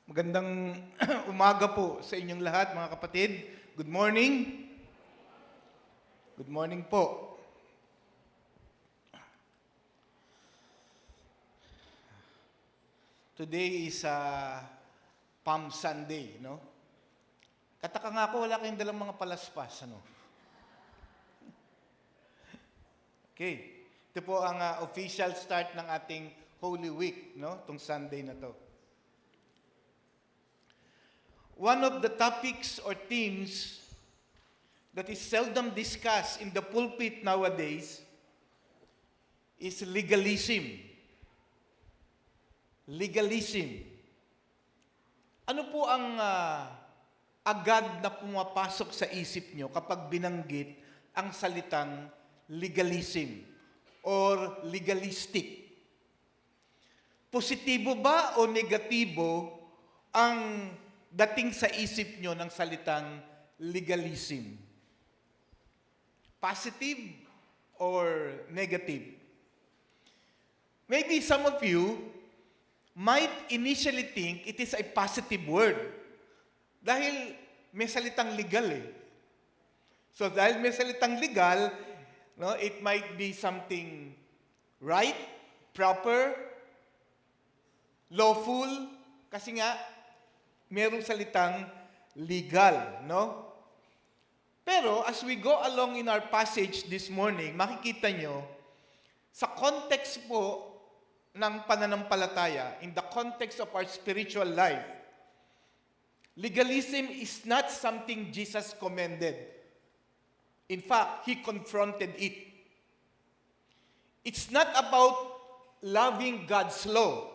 Magandang umaga po sa inyong lahat, mga kapatid. Good morning. Good morning po. Today is Palm Sunday, no? Kataka nga ako, wala kayong dalang mga palaspas, ano? Okay. Ito po ang official start ng ating Holy Week, no? Itong Sunday na to. One of the topics or themes that is seldom discussed in the pulpit nowadays is legalism. Legalism. Ano po ang agad na pumapasok sa isip nyo kapag binanggit ang salitang legalism or legalistic? Positibo ba o negatibo ang dating sa isip nyo ng salitang legalism? Positive or negative? Maybe some of you might initially think it is a positive word dahil may salitang legal eh. So dahil may salitang legal, no, it might be something right, proper, lawful, kasi nga merong salitang legal, no? Pero as we go along in our passage this morning, makikita nyo, sa context po ng pananampalataya, in the context of our spiritual life, legalism is not something Jesus commended. In fact, He confronted it. It's not about loving God's law.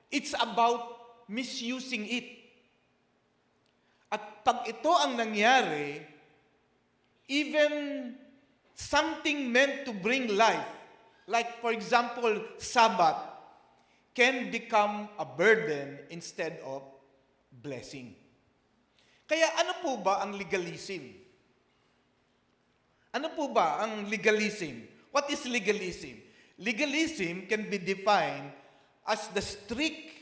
It's about misusing it. At pag ito ang nangyari, even something meant to bring life, like for example, Sabbath, can become a burden instead of blessing. Kaya ano po ba ang legalism? Ano po ba ang legalism? What is legalism? Legalism can be defined as the strict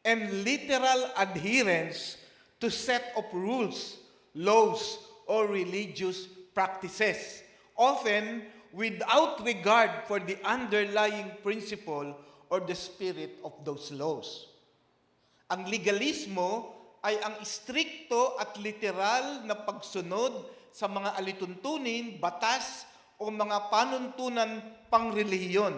and literal adherence to set of rules, laws, or religious practices, often without regard for the underlying principle or the spirit of those laws. Ang legalismo ay ang istrikto at literal na pagsunod sa mga alituntunin, batas, o mga panuntunan pangrelihiyon.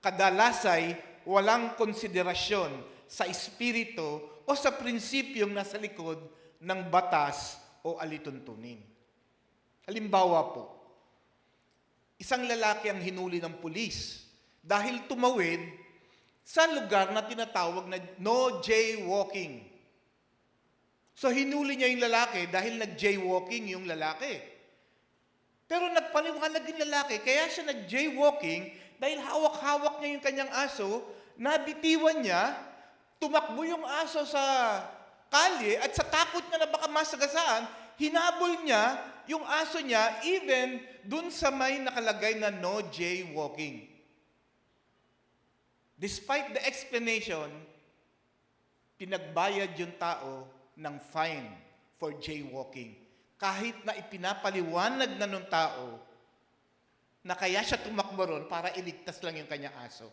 Kadalasay walang konsiderasyon sa espiritu o sa prinsipyong nasa likod ng batas o alituntunin. Halimbawa po, isang lalaki ang hinuli ng pulis dahil tumawid sa lugar na tinatawag na no jaywalking. So hinuli niya yung lalaki dahil nag-jaywalking yung lalaki. Pero nagpaliwanag yung lalaki, kaya siya nag-jaywalking dahil hawak-hawak niya yung kanyang aso, nabitiwan niya, tumakbo yung aso sa kalye at sa takot niya na baka masagasaan, hinabol niya yung aso niya even dun sa may nakalagay na no jaywalking. Despite the explanation, pinagbayad yung tao ng fine for jaywalking. Kahit na ipinapaliwanag na ng tao na kaya siya tumakbo ron para iligtas lang yung kanyang aso.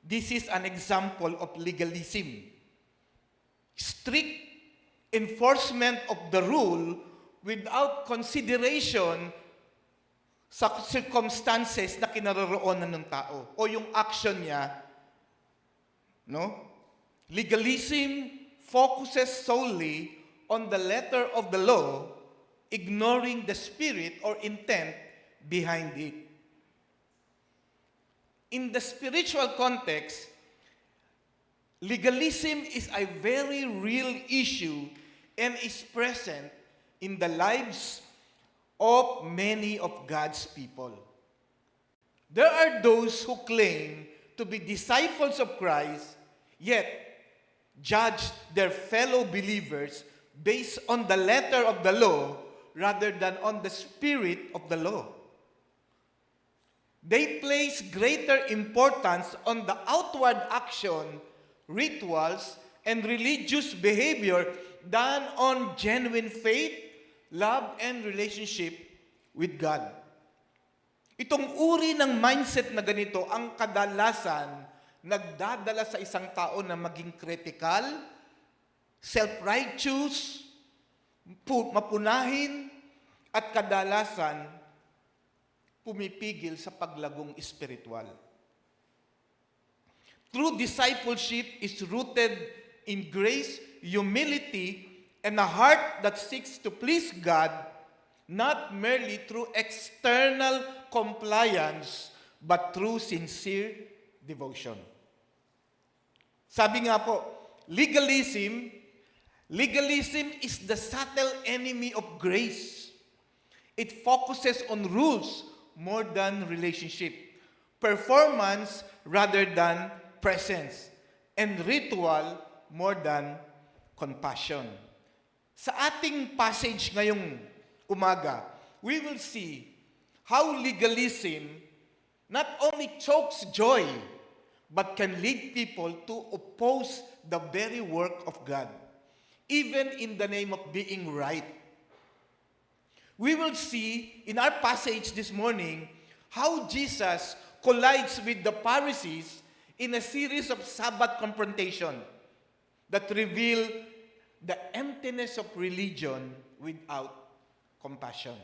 This is an example of legalism. Strict enforcement of the rule without consideration sa circumstances na kinaroroonan ng tao o yung action niya. No? Legalism focuses solely on the letter of the law, ignoring the spirit or intent behind it. In the spiritual context, legalism is a very real issue and is present in the lives of many of God's people. There are those who claim to be disciples of Christ, yet judge their fellow believers based on the letter of the law rather than on the spirit of the law. They place greater importance on the outward action rituals, and religious behavior than on genuine faith, love, and relationship with God. Itong uri ng mindset na ganito ang kadalasan nagdadala sa isang tao na maging critical, self-righteous, mapunahin, at kadalasan pumipigil sa paglagong espiritual. True discipleship is rooted in grace, humility, and a heart that seeks to please God, not merely through external compliance, but through sincere devotion. Sabi nga po, legalism is the subtle enemy of grace. It focuses on rules more than relationship, performance rather than presence, and ritual more than compassion. Sa ating passage ngayong umaga, we will see how legalism not only chokes joy, but can lead people to oppose the very work of God, even in the name of being right. We will see in our passage this morning how Jesus collides with the Pharisees in a series of Sabbath confrontation that reveal the emptiness of religion without compassion.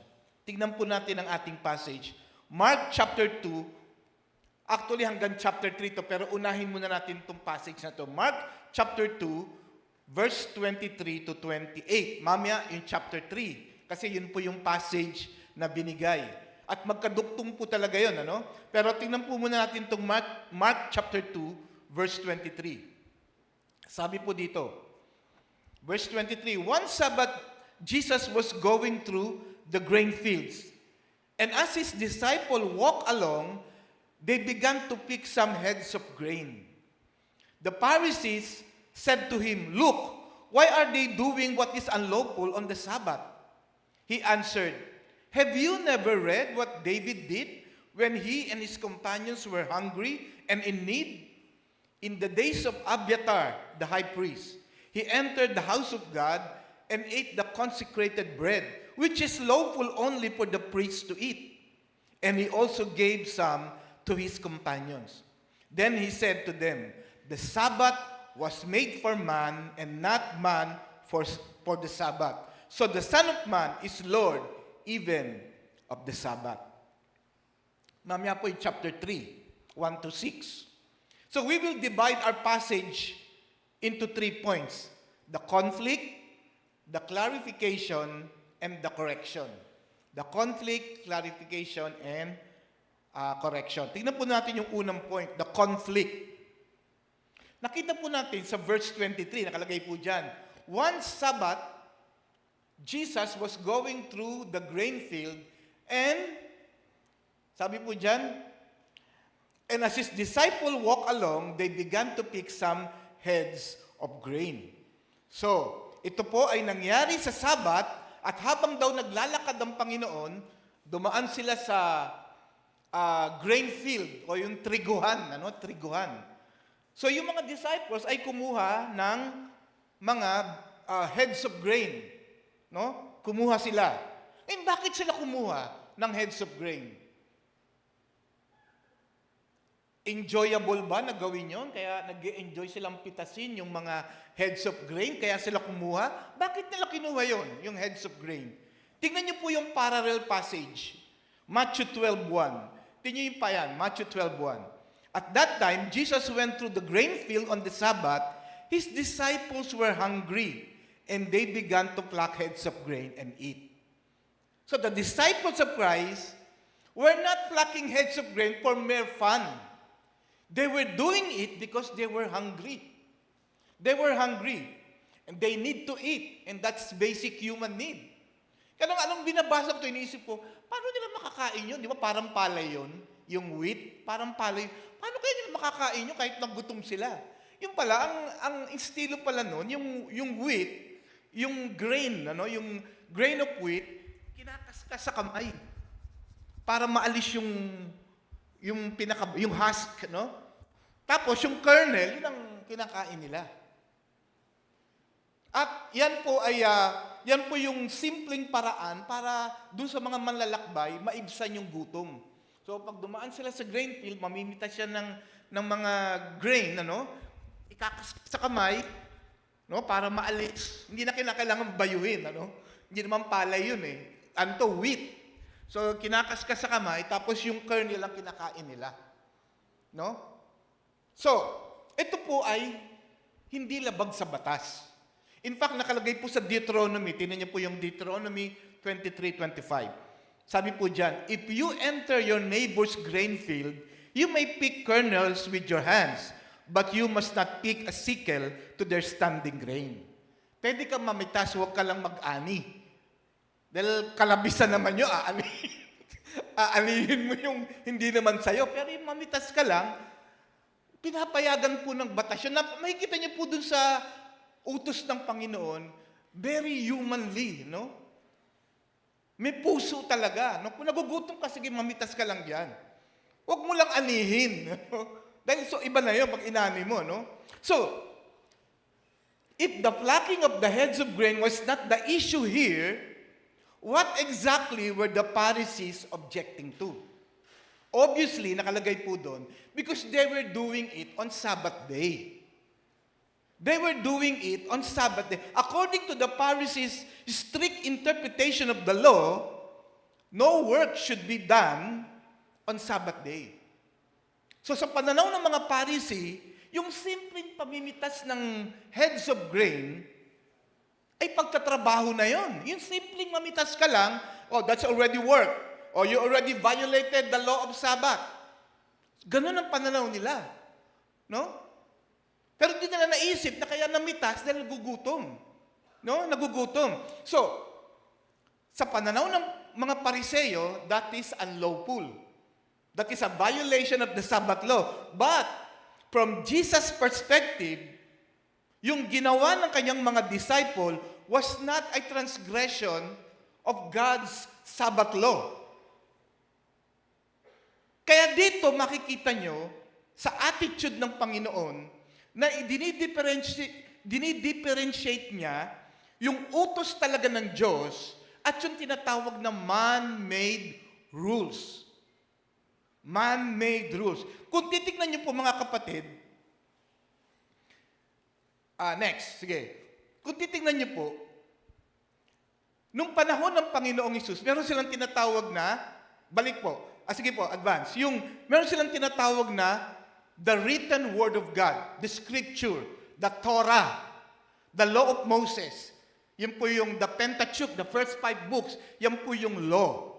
Tignan po natin ang ating passage. Mark chapter 2, actually hanggang chapter 3 to, pero unahin muna natin itong passage na to. Mark chapter 2, verse 23 to 28. Mamaya yung chapter 3. Kasi yun po yung passage na binigay. At magkaduktong po talaga yun, ano? Pero tingnan po muna natin itong Mark chapter 2, verse 23. Sabi po dito, verse 23, one Sabbath, Jesus was going through the grain fields. And as his disciples walked along, they began to pick some heads of grain. The Pharisees said to him, "Look, why are they doing what is unlawful on the Sabbath?" He answered, "Have you never read what David did when he and his companions were hungry and in need? In the days of Abiathar, the high priest, he entered the house of God and ate the consecrated bread, which is lawful only for the priests to eat. And he also gave some to his companions. Then he said to them, the Sabbath was made for man and not man for the Sabbath. So the Son of Man is Lord even of the Sabbath." Mamaya po yung chapter 3, 1 to 6. So we will divide our passage into 3 points. The conflict, the clarification, and the correction. The conflict, clarification, and correction. Tingnan po natin yung unang point, the conflict. Nakita po natin sa verse 23, nakalagay po dyan, one Sabbath, Jesus was going through the grain field and, sabi po dyan, and as his disciples walked along, they began to pick some heads of grain. So, ito po ay nangyari sa Sabat at habang daw naglalakad ang Panginoon, dumaan sila sa grain field o yung triguhan, triguhan. So, yung mga disciples ay kumuha ng mga heads of grain. No? Kumuha sila. Bakit sila kumuha ng heads of grain? Enjoyable ba na gawin yon? Kaya nag-enjoy silang pitasin yung mga heads of grain, kaya sila kumuha? Bakit nila kinuha yon, yung heads of grain? Tingnan niyo po yung parallel passage. Matthew 12:1. Tingnan niyo pa yan, Matthew 12:1. At that time, Jesus went through the grain field on the Sabbath. His disciples were hungry, and they began to pluck heads of grain and eat. So the disciples of Christ were not plucking heads of grain for mere fun. They were doing it because they were hungry. They were hungry. And they need to eat. And that's basic human need. Kaya anong binabasa ko, iniisip ko, paano nila makakain yun? Di ba parang palay yun? Yung wheat, parang palay. Paano kaya nila makakain yun kahit nagutom sila? Yung pala, ang estilo pala nun, yung wheat, yung grain, yung grain of wheat, kinakaskas sa kamay para maalis yung husk, no? Tapos yung kernel, yun ang kinakain nila. At yan po yung simpleng paraan para doon sa mga manlalakbay, maibsan yung gutom. So pag dumaan sila sa grain field, mamimita siya ng mga grain, ikakas sa kamay, para maalis. Hindi na kinakailangan bayuhin, Hindi naman palay yun eh. Wheat. So kinakaskas sa kamay, tapos yung kernel ang kinakain nila. So, ito po ay hindi labag sa batas. In fact, nakalagay po sa Deuteronomy, tingnan niyo po yung Deuteronomy 23:25. Sabi po dyan, if you enter your neighbor's grain field, you may pick kernels with your hands, but you must not pick a sickle to their standing grain. Pwede ka mamitas, huwag ka lang mag-ani. Dahil kalabisan naman yun, aanihin mo yung hindi naman sa'yo. Pero yung mamitas ka lang, pinapayagan po ng batas yun. Makikita niyo po dun sa utos ng Panginoon, very humanly, May puso talaga, Kung nagugutom ka, sige, mamitas ka lang diyan. Huwag mo lang anihin, Dahil iba na 'yon pag inani mo, So, if the flocking of the heads of grain was not the issue here, what exactly were the Pharisees objecting to? Obviously, nakalagay po doon, because they were doing it on Sabbath day. They were doing it on Sabbath day. According to the Pharisees' strict interpretation of the law, no work should be done on Sabbath day. So sa pananaw ng mga Pharisee, yung simpleng pamimitas ng heads of grain ay pagtatrabaho na yon. Yung simpleng mamitas ka lang, that's already work. Or you already violated the law of Sabbath. Ganun ang pananaw nila. Pero hindi nila naisip na kaya namitas dahil nagugutom. Nagugutom. So, sa pananaw ng mga Pariseo, that is unlawful. That is a violation of the Sabbath law. But, from Jesus' perspective, yung ginawa ng kanyang mga disciple was not a transgression of God's Sabbath law. Kaya dito makikita nyo sa attitude ng Panginoon na dinidifferentiate niya yung utos talaga ng Diyos at yung tinatawag na man-made rules. Man-made rules. Kung titignan niyo po mga kapatid, next, sige. Kung titignan niyo po, nung panahon ng Panginoong Hesus, meron silang tinatawag na, balik po, sige po, advance. Meron silang tinatawag na the written word of God, the scripture, the Torah, the law of Moses. Yan po yung the Pentateuch, the first 5 books. Yan po yung law.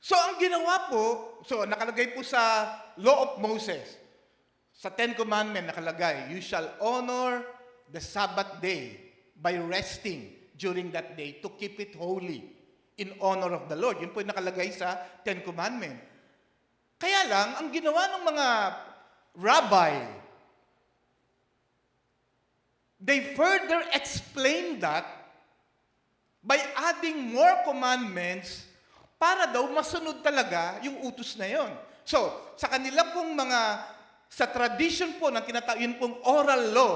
So ang ginawa po, nakalagay po sa law of Moses, sa 10 Commandments nakalagay, you shall honor the Sabbath day by resting during that day to keep it holy in honor of the Lord. Yun po yung nakalagay sa 10 Commandments. Kaya lang, ang ginawa ng mga rabbi, they further explain that by adding more commandments para daw masunod talaga yung utos na yon. So, sa kanila pong sa tradition po ng tinatawag, yun pong oral law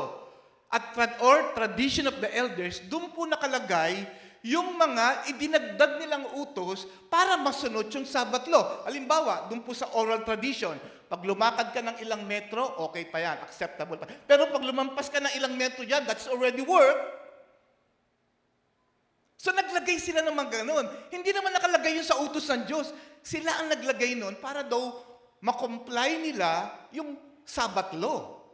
or tradition of the elders, doon po nakalagay yung mga idinagdag nilang utos para masunod yung Sabbath law. Halimbawa, doon po sa oral tradition, pag lumakad ka ng ilang metro, okay pa yan, acceptable pa. Pero pag lumampas ka ng ilang metro dyan, that's already work. So naglagay sila ng mga ganun. Hindi naman nakalagay yun sa utos ng Diyos. Sila ang naglagay nun para daw makomply nila yung Sabbath law.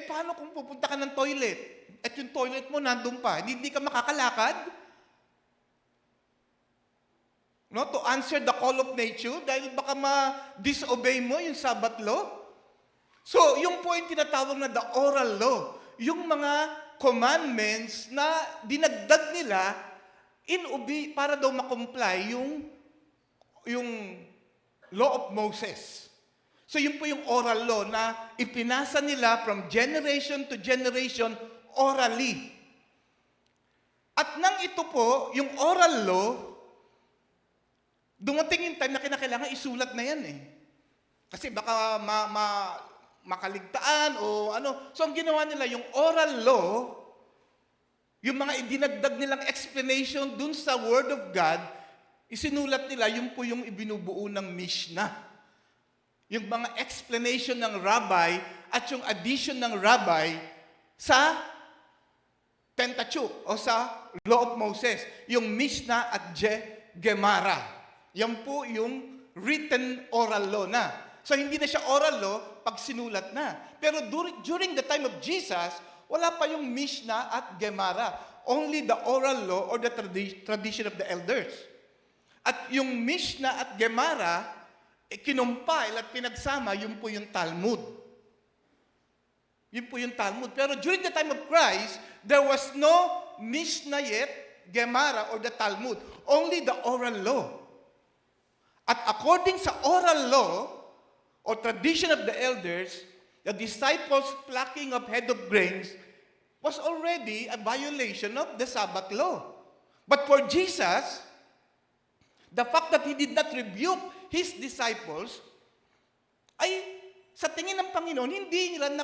Paano kung pupunta ka ng toilet? At yung toilet mo nandun pa, hindi ka makakalakad? To answer the call of nature, dahil baka ma-disobey mo yung Sabbath law. So, yung po yung tinatawag na the oral law. Yung mga commandments na dinagdag nila para daw makomply yung law of Moses. So, yun po yung oral law na ipinasa nila from generation to generation orally. At nang ito po, yung oral law, dumating yung time na kinakailangan isulat na yan eh. Kasi baka makaligtaan o ano. So ang ginawa nila, yung oral law, yung mga idinagdag nilang explanation dun sa Word of God, isinulat nila, yun po yung ibinubuo ng Mishnah. Yung mga explanation ng rabbi at yung addition ng rabbi sa Pentateuch o sa Law of Moses. Yung Mishnah at Gemara. Yan po yung written oral law na. So hindi na siya oral law pag sinulat na. Pero during the time of Jesus, wala pa yung Mishnah at Gemara. Only the oral law or the tradition of the elders. At yung Mishnah at Gemara, kinumpile at pinagsama, yun po yung Talmud. Yun po yung Talmud. Pero during the time of Christ, there was no Mishnah yet, Gemara, or the Talmud. Only the oral law. At according sa oral law, or tradition of the elders, the disciples' plucking of head of grains was already a violation of the Sabbath law. But for Jesus, the fact that He did not rebuke His disciples, ay sa tingin ng Panginoon, hindi nila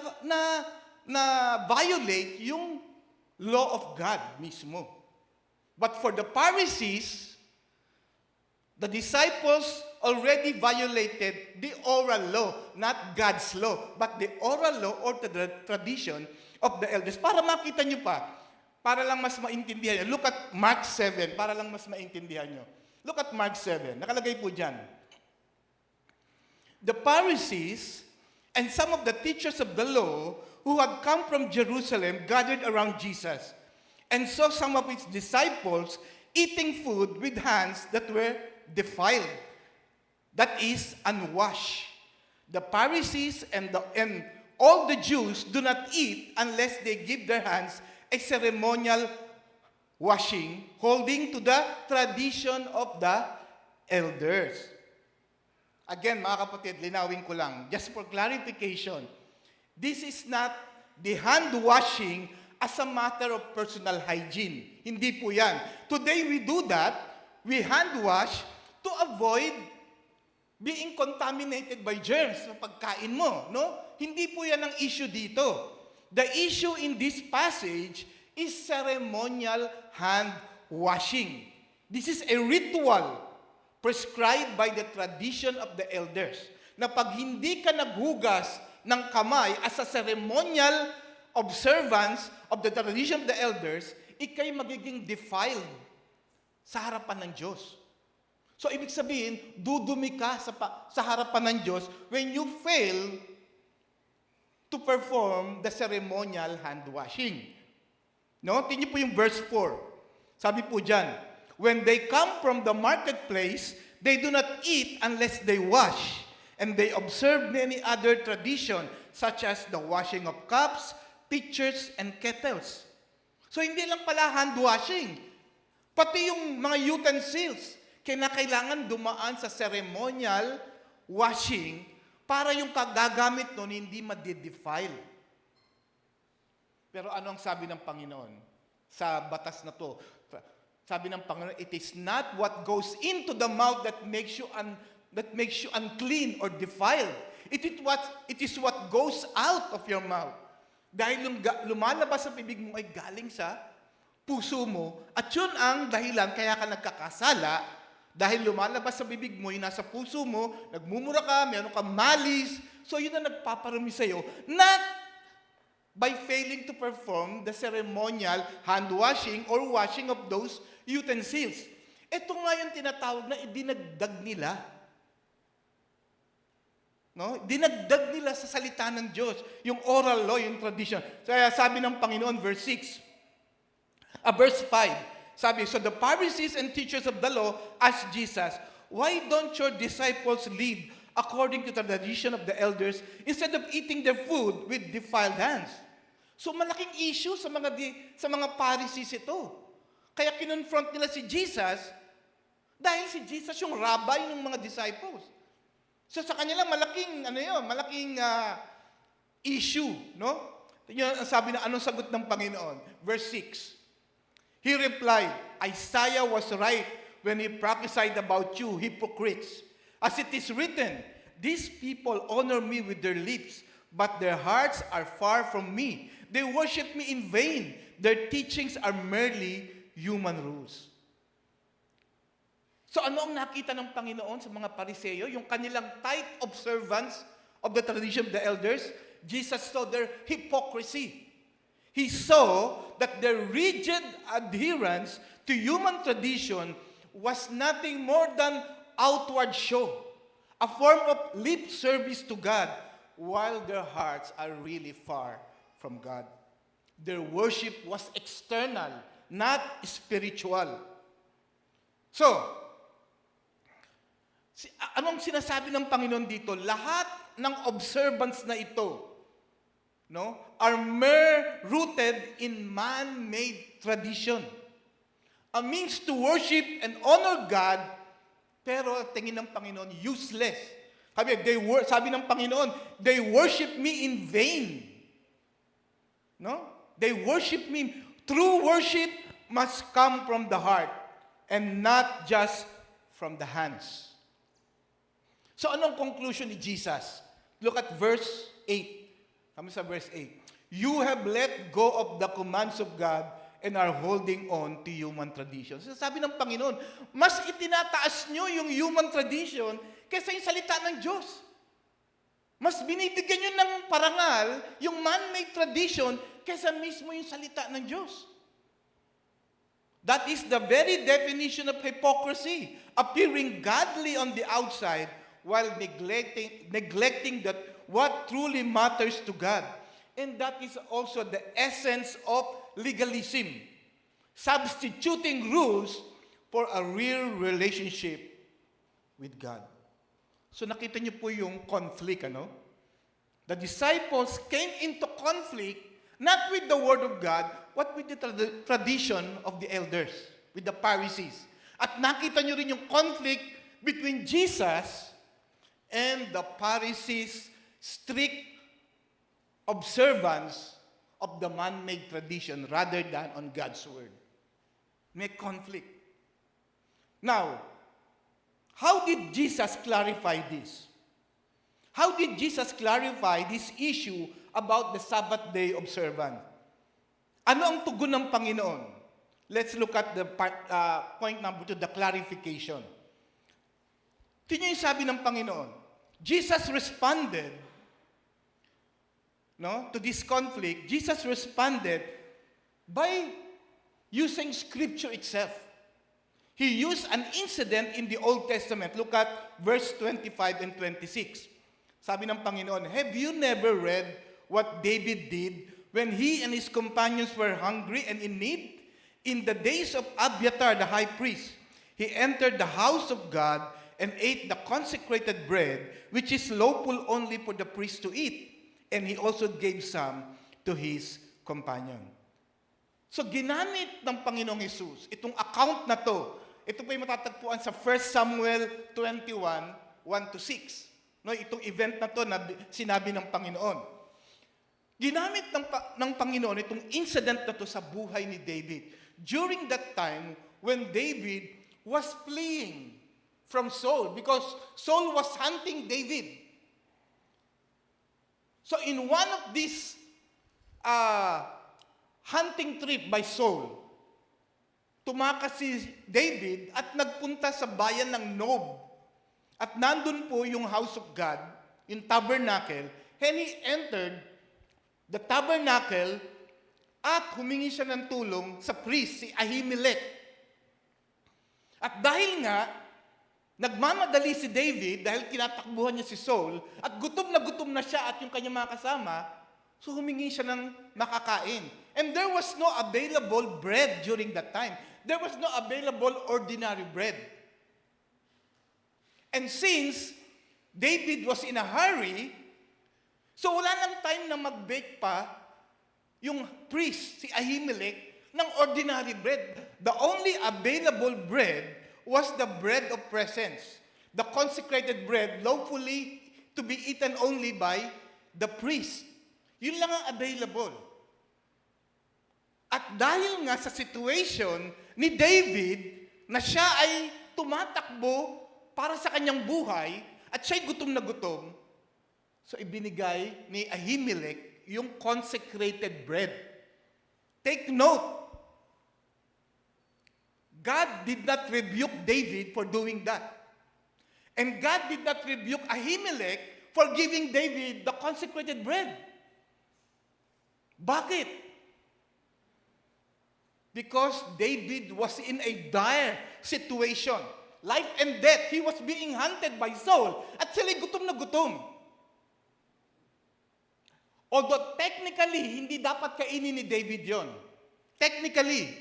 na violate yung law of God mismo. But for the Pharisees, the disciples already violated the oral law, not God's law, but the oral law or the tradition of the elders. Para makita nyo pa, para lang mas maintindihan nyo. Look at Mark 7, para lang mas maintindihan nyo. Look at Mark 7, nakalagay po dyan. The Pharisees and some of the teachers of the law who had come from Jerusalem gathered around Jesus and saw some of his disciples eating food with hands that were defiled, that is, unwashed. The Pharisees and all the Jews do not eat unless they give their hands a ceremonial washing, holding to the tradition of the elders. Again, mga kapatid, linawin ko lang, just for clarification, this is not the hand washing as a matter of personal hygiene. Hindi po yan. Today we do that, we hand wash to avoid being contaminated by germs sa pagkain mo, no? Hindi po yan ang issue dito. The issue in this passage is ceremonial hand washing. This is a ritual prescribed by the tradition of the elders. Na pag hindi ka naghugas ng kamay as a ceremonial observance of the tradition of the elders, ikay magiging defiled sa harapan ng Diyos. So, ibig sabihin, dudumi ka sa harapan ng Diyos when you fail to perform the ceremonial hand washing. No? Tingnan po yung verse 4. Sabi po dyan, when they come from the marketplace, they do not eat unless they wash, and they observe many other traditions, such as the washing of cups, pitchers, and kettles. So, hindi lang pala hand washing. Pati yung mga utensils, kailangan dumaan sa ceremonial washing para yung kagagamit nun hindi ma-defile. Pero ano ang sabi ng Panginoon sa batas na to? Sabi ng Panginoon, it is not what goes into the mouth that makes you unclean or defiled. It is what goes out of your mouth. Dahil yung lumalabas sa bibig mo ay galing sa puso mo, at yun ang dahilan kaya ka nagkakasala. Dahil lumalabas sa bibig mo, yung nasa puso mo, nagmumura ka, meron kang malis, so yun ang nagpaparami sa'yo. Not by failing to perform the ceremonial hand washing or washing of those utensils. Ito nga yung tinatawag na idinagdag nila. No? Dinagdag nila sa salita ng Diyos, yung oral law, yung tradition. Kaya sabi ng Panginoon, verse 5, sabi, so the Pharisees and teachers of the law asked Jesus, why don't your disciples live according to the tradition of the elders instead of eating their food with defiled hands? So malaking issue sa mga Pharisees ito. Kaya kinonfront nila si Jesus dahil si Jesus yung rabbi ng mga disciples. So sa kanila malaking issue, no? Yun ang sabi na anong sagot ng Panginoon. Verse 6. He replied, Isaiah was right when he prophesied about you, hypocrites. As it is written, these people honor me with their lips, but their hearts are far from me. They worship me in vain. Their teachings are merely human rules. So ano ang nakita ng Panginoon sa mga Pariseo? Yung kanilang tight observance of the tradition of the elders. Jesus saw their hypocrisy. He saw that their rigid adherence to human tradition was nothing more than outward show, a form of lip service to God, while their hearts are really far from God. Their worship was external, not spiritual. So, anong sinasabi ng Panginoon dito? Lahat ng observance na ito, no, are mere rooted in man-made tradition. A means to worship and honor God, pero tingin ng Panginoon, useless. Sabi ng Panginoon, they worship me in vain. No? They worship me. True worship must come from the heart and not just from the hands. So anong conclusion ni Jesus? Look at verse 8. Kami sa verse 8. You have let go of the commands of God and are holding on to human traditions. So sabi ng Panginoon, mas itinataas nyo yung human tradition kaysa yung salita ng Diyos. Mas binibigyan nyo ng parangal yung man-made tradition kaysa mismo yung salita ng Diyos. That is the very definition of hypocrisy, appearing godly on the outside while neglecting that what truly matters to God. And that is also the essence of legalism, substituting rules for a real relationship with God. So nakita niyo po yung conflict, ano? The disciples came into conflict not with the Word of God, but with the tradition of the elders, with the Pharisees. At nakita niyo rin yung conflict between Jesus and the Pharisees' strict observance of the man-made tradition rather than on God's Word. May conflict. Now, how did Jesus clarify this? How did Jesus clarify this issue about the Sabbath day observance? Ano ang tugon ng Panginoon? Let's look at the point number 2, the clarification. Tingnan yung sabi ng Panginoon. Jesus responded to this conflict. Jesus responded by using Scripture itself. He used an incident in the Old Testament. Look at verse 25 and 26. Sabi ng Panginoon, have you never read what David did when he and his companions were hungry and in need? In the days of Abiathar the high priest, he entered the house of God and ate the consecrated bread, which is lawful only for the priest to eat. And he also gave some to his companion. So ginamit ng Panginoong Jesus itong account na to. Ito po yung matatagpuan sa 1 Samuel 21, 1-6. No, itong event na to na sinabi ng Panginoon. Ginamit ng Panginoon itong incident na to sa buhay ni David. During that time when David was fleeing from Saul because Saul was hunting David. So in one of these hunting trip by Saul, tumakas si David at nagpunta sa bayan ng Nob. At nandun po yung house of God, yung tabernacle, and he entered the tabernacle at humingi siya ng tulong sa priest, si Ahimelech. At dahil nga, nagmamadali si David dahil tinatakbuhan niya si Saul at gutom na siya at yung kanyang mga kasama, so humingi siya ng makakain. And there was no available bread during that time. There was no available ordinary bread. And since David was in a hurry, so wala nang time na mag-bake pa yung priest, si Ahimelech, ng ordinary bread. The only available bread was the bread of presence, the consecrated bread lawfully to be eaten only by the priest. Yun lang ang available. At dahil nga sa situation ni David na siya ay tumatakbo para sa kanyang buhay At siya'y gutom na gutom, so ibinigay ni Ahimelech yung consecrated bread. Take note, God did not rebuke David for doing that. And God did not rebuke Ahimelech for giving David the consecrated bread. Bakit? Because David was in a dire situation. Life and death. He was being hunted by Saul. At sila'y gutom na gutom. Although technically, hindi dapat kainin ni David yon. Technically.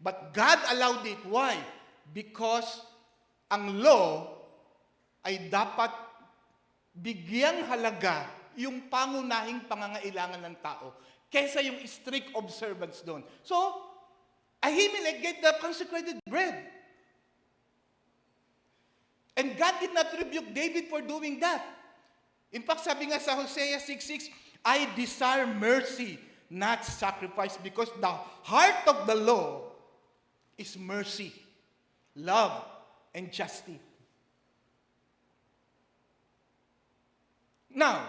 But God allowed it. Why? Because ang law ay dapat bigyang halaga yung pangunahing pangangailangan ng tao kaysa yung strict observance doon. So, Ahimelech gave the consecrated bread. And God did not rebuke David for doing that. In fact, sabi nga sa Hosea 6:6, I desire mercy, not sacrifice, because the heart of the law is mercy, love, and justice. Now,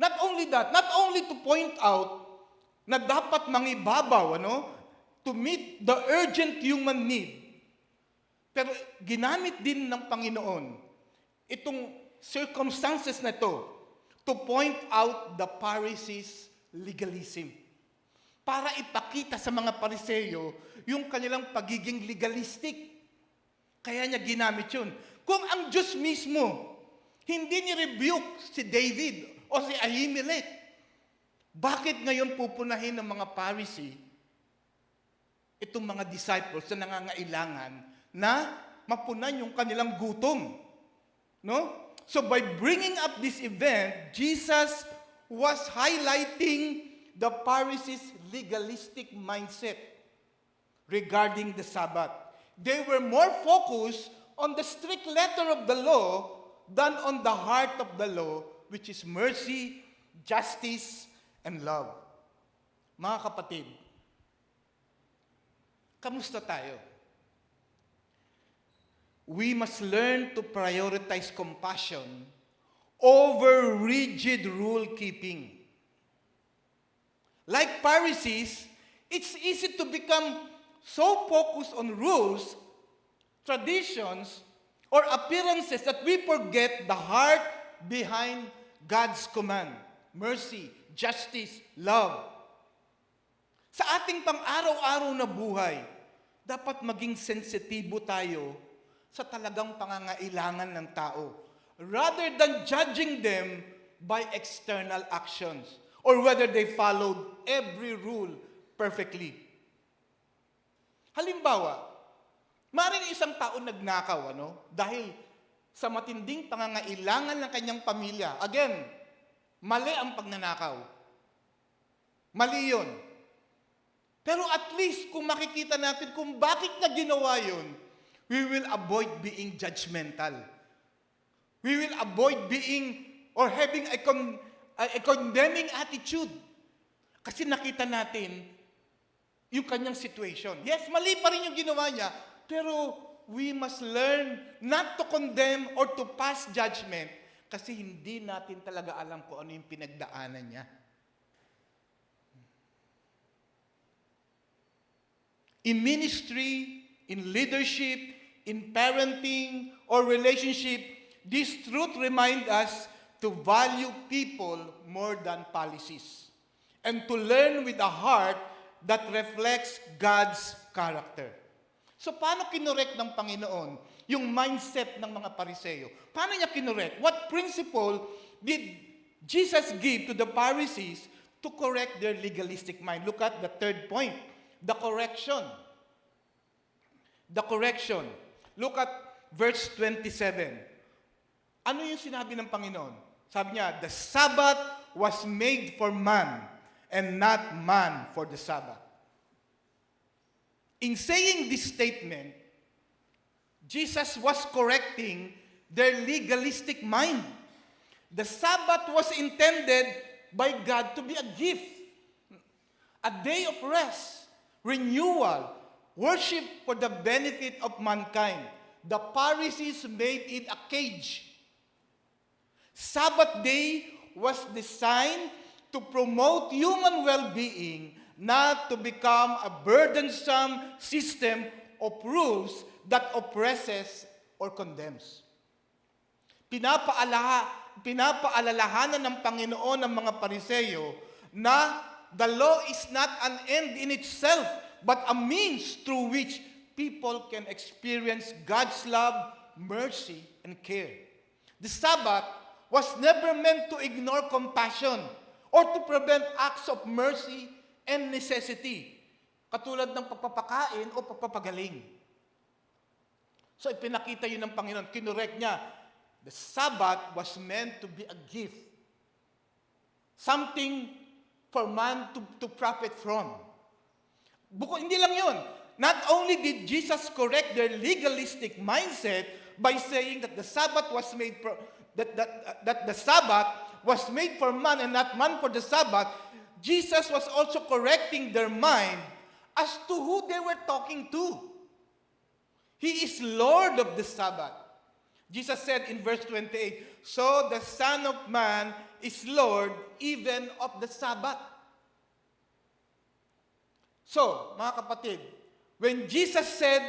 not only that, not only to point out na dapat mangibabaw, to meet the urgent human need, pero ginamit din ng Panginoon itong circumstances na to to point out the Pharisees' legalism. Para ipakita sa mga Pariseyo yung kanilang pagiging legalistic. Kaya niya ginamit yun. Kung ang Diyos mismo hindi ni-rebuke si David o si Ahimelech, bakit ngayon pupunahin ng mga Pharisee itong mga disciples na nangangailangan na mapunan yung kanilang gutom? No? So by bringing up this event, Jesus was highlighting the Pharisees' legalistic mindset regarding the Sabbath. They were more focused on the strict letter of the law than on the heart of the law, which is mercy, justice, and love. Mga kapatid, kamusta tayo? We must learn to prioritize compassion over rigid rule-keeping. Like Pharisees, it's easy to become so focused on rules, traditions, or appearances that we forget the heart behind God's command. Mercy, justice, love. Sa ating pang-araw-araw na buhay, dapat maging sensitibo tayo sa talagang pangangailangan ng tao, rather than judging them by external actions or whether they followed every rule perfectly. Halimbawa, maaaring isang tao nagnakaw, dahil sa matinding pangangailangan ng kanyang pamilya. Again, mali ang pagnanakaw. Mali yun. Pero at least kung makikita natin kung bakit na ginawa yun, we will avoid being judgmental. We will avoid being or having a condemning attitude. Kasi nakita natin yung kanyang situation. Yes, mali pa rin yung ginawa niya, pero we must learn not to condemn or to pass judgment kasi hindi natin talaga alam kung ano yung pinagdaanan niya. In ministry, in leadership, in parenting, or relationship, this truth reminds us to value people more than policies and to learn with a heart that reflects God's character. So paano kinorek ng Panginoon yung mindset ng mga Pariseo? Paano niya kinorek? What principle did Jesus give to the Pharisees to correct their legalistic mind? Look at the third point, the correction. The correction. Look at verse 27. Ano yung sinabi ng Panginoon? Sabi niya, the Sabbath was made for man and not man for the Sabbath. In saying this statement, Jesus was correcting their legalistic mind. The Sabbath was intended by God to be a gift, a day of rest, renewal, worship for the benefit of mankind. The Pharisees made it a cage. Sabbath day was designed to promote human well-being, not to become a burdensome system of rules that oppresses or condemns. Pinapaalalahanan ng Panginoon ng mga Pariseyo na the law is not an end in itself, but a means through which people can experience God's love, mercy, and care. The Sabbath was never meant to ignore compassion or to prevent acts of mercy and necessity, katulad ng pagpapakain o pagpapagaling. So ipinakita yun ng Panginoon, kinurek niya, the Sabbath was meant to be a gift. Something for man to profit from. Hindi lang yun. Not only did Jesus correct their legalistic mindset by saying that the Sabbath was made that the Sabbath was made for man and not man for the Sabbath, Jesus was also correcting their mind as to who they were talking to. He is Lord of the Sabbath. Jesus said in verse 28, so the Son of Man is Lord even of the Sabbath. So, mga kapatid, when Jesus said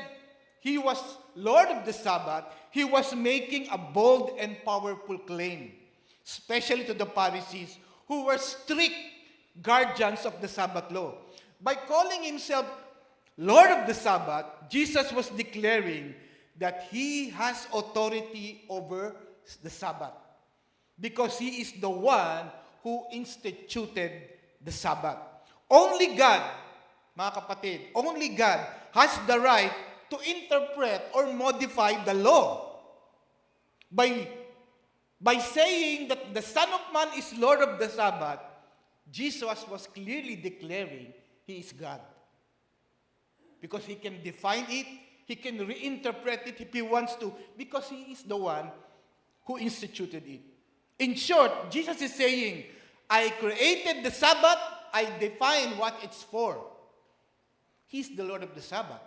He was Lord of the Sabbath, He was making a bold and powerful claim, especially to the Pharisees who were strict guardians of the Sabbath law. By calling Himself Lord of the Sabbath, Jesus was declaring that He has authority over the Sabbath because He is the one who instituted the Sabbath. Only God, mga kapatid, only God has the right to interpret or modify the law. By saying that the Son of Man is Lord of the Sabbath, Jesus was clearly declaring He is God. Because He can define it, He can reinterpret it if He wants to, because He is the one who instituted it. In short, Jesus is saying, I created the Sabbath, I define what it's for. He's the Lord of the Sabbath.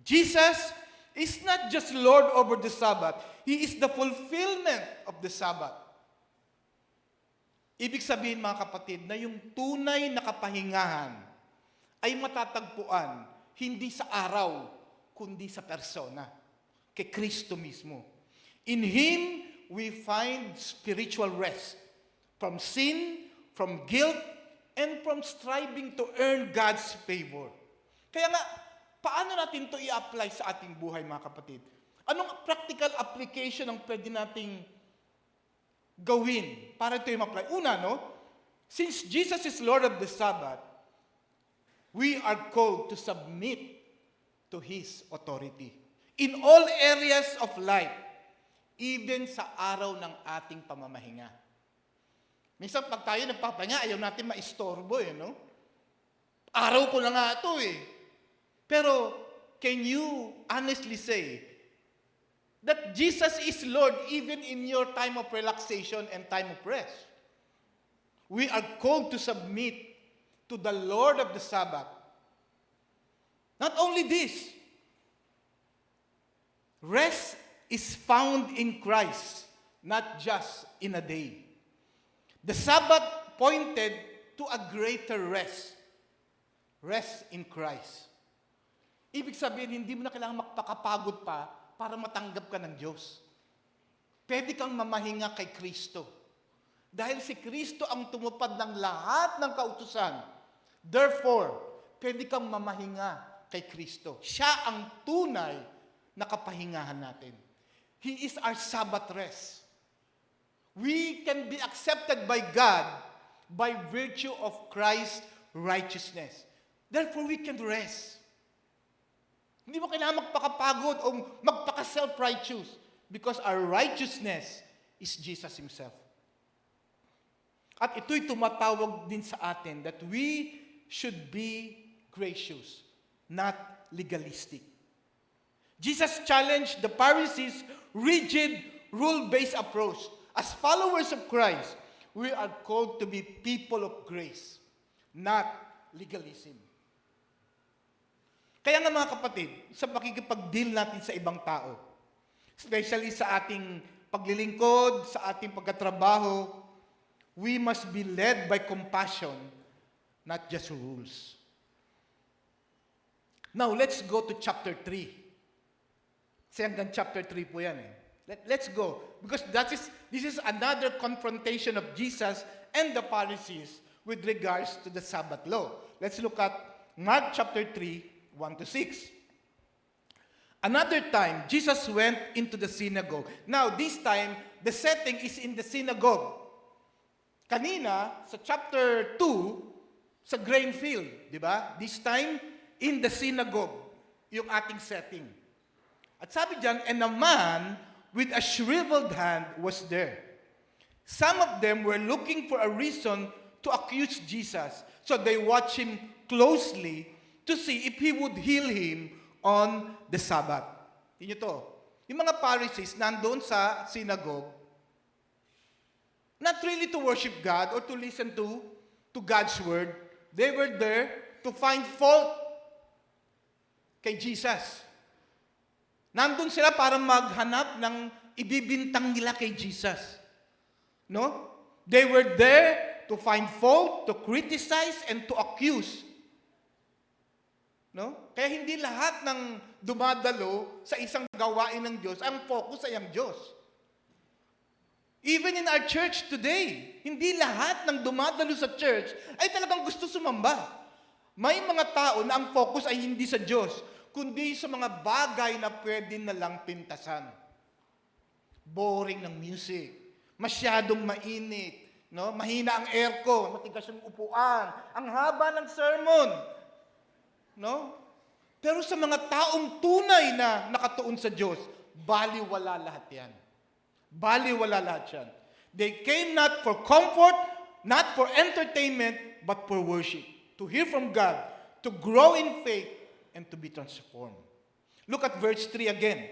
Jesus is not just Lord over the Sabbath, He is the fulfillment of the Sabbath. Ibig sabihin, mga kapatid, na yung tunay na kapahingahan ay matatagpuan hindi sa araw, kundi sa persona, kay Kristo mismo. In Him, we find spiritual rest from sin, from guilt, and from striving to earn God's favor. Kaya nga, paano natin ito i-apply sa ating buhay, mga kapatid? Anong practical application ang pwede nating gawin para ito i-apply? Una, since Jesus is Lord of the Sabbath, we are called to submit to His authority in all areas of life, even sa araw ng ating pamamahinga. Minsan pag tayo nagpapahinga, ayaw natin maistorbo, Araw ko na nga ito, Pero, can you honestly say that Jesus is Lord even in your time of relaxation and time of rest? We are called to submit to the Lord of the Sabbath. Not only this, rest is found in Christ, not just in a day. The Sabbath pointed to a greater rest. Rest in Christ. Ibig sabihin, hindi mo na kailangan magpakapagod pa para matanggap ka ng Diyos. Pwede kang mamahinga kay Kristo. Dahil si Kristo ang tumupad ng lahat ng kautusan. Therefore, pwede kang mamahinga kay Kristo. Siya ang tunay na kapahingahan natin. He is our Sabbath rest. We can be accepted by God by virtue of Christ's righteousness. Therefore, we can rest. Hindi mo kailangan magpakapagod o magpaka-self-righteous because our righteousness is Jesus Himself. At ito'y tumatawag din sa atin that we should be gracious, not legalistic. Jesus challenged the Pharisees' rigid, rule-based approach. As followers of Christ, we are called to be people of grace, not legalism. Kaya nga mga kapatid, sa pakikipag-deal natin sa ibang tao, especially sa ating paglilingkod, sa ating pagkatrabaho, we must be led by compassion, not just rules. Now, let's go to chapter 3. Kasi hanggang chapter 3 po yan eh. Let's go. Because this is another confrontation of Jesus and the Pharisees with regards to the Sabbath law. Let's look at Mark chapter 3, 1 to 6. Another time, Jesus went into the synagogue. Now, this time, the setting is in the synagogue. Kanina, sa chapter 2, sa grain field, di ba? This time, in the synagogue, yung ating setting. At sabi diyan, and a man with a shriveled hand was there. Some of them were looking for a reason to accuse Jesus. So they watched him closely to see if he would heal him on the Sabbath. Tingnan to. Yung mga Pharisees nandoon sa synagogue, not really to worship God or to listen to God's word. They were there to find fault kay Jesus. Nandun sila para maghanap ng ibibintang nila kay Jesus. No? They were there to find fault, to criticize, and to accuse. No? Kaya hindi lahat ng dumadalo sa isang gawain ng Diyos, ang focus ay ang Diyos. Even in our church today, hindi lahat ng dumadalo sa church ay talagang gusto sumamba. May mga tao na ang focus ay hindi sa Diyos, kundi sa mga bagay na pwede na lang pintasan. Boring ng music, masyadong mainit, no? Mahina ang aircon, matigas yung upuan, ang haba ng sermon. No? Pero sa mga taong tunay na nakatuon sa Diyos, baliwala lahat yan. Baliwala lahat yan. They came not for comfort, not for entertainment, but for worship. To hear from God, to grow in faith, and to be transformed. Look at verse 3 again.